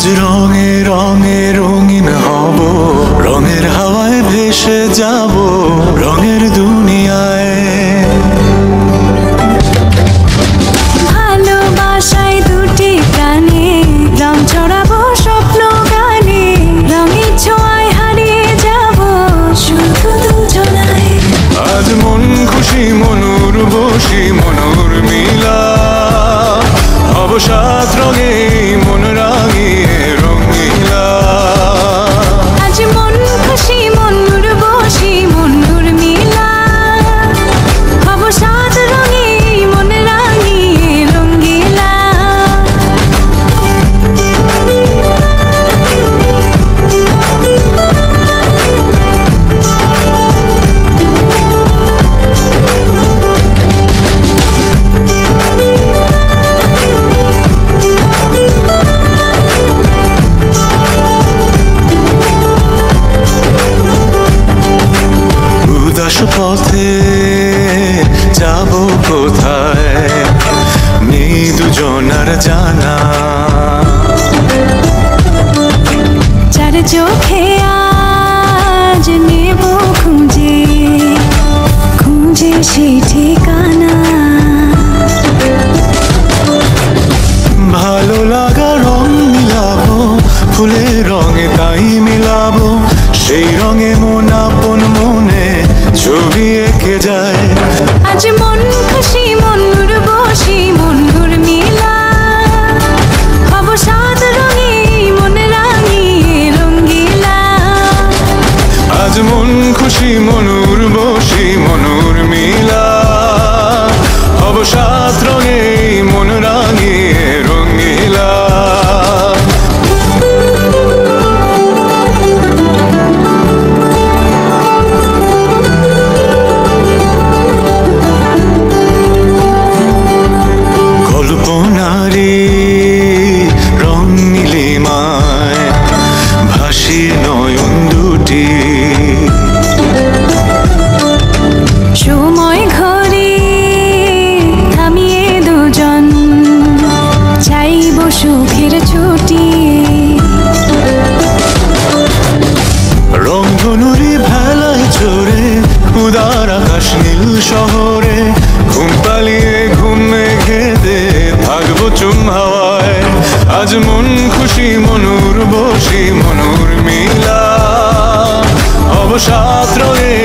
আজ রঙে রঙে রঙিন হব, রঙের হাওয়ায় ভেসে যাব রঙের দুনিয়ায়। ভালোবাসায় দুটি প্রাণে রং ছড়াবো স্বপ্ন গানে, রঙের ছোঁয়ায় হারিয়ে যাব শুধু দুজনায়। আজ মন খুশি মনুর বসি মনুর মিলা, হব সাত রঙে মন রাঙিয়ে রঙিলা। আজ মন খুশি মনুর বসি মনুর মিলা, হব সাত রঙে মন রাঙিয়ে রঙিলা। পথে যাব কোথায় নেই দুজনার জানা, চার চোখে আজ নেব খুঁজে খুঁজে সে ঠিকানা। ভালো লাগা রং মিলাবো ফুলের রঙে তাই মিলাবো, সেই রঙে মন আপন মনে ছবি এঁকে যায়। আজ মন খুশি মনুর বসি মনুর মিলা, হব সাত রঙে মন রাঙিয়ে রঙিলা। আজ মন খুশি মনুর বসি মনুর মিলা, হব সাত রঙে মন রাঙিয়ে রঙিলা। কল্পনারে রং নীলিমায় ভাসি নয়ন দুটি, সময় ঘরে থামিয়ে দুজন চাইব সুখের ছুটি। রংধনুরি ভেলায় চড়ে উদার আকাশ নীল শহরে, ঘুম পালিয়ে ঘুম মেঘেতে থাকবো চুম হাওয়ায়। আজ মন খুশি মনুর বসি মনুর মিলা, হব সাত রঙে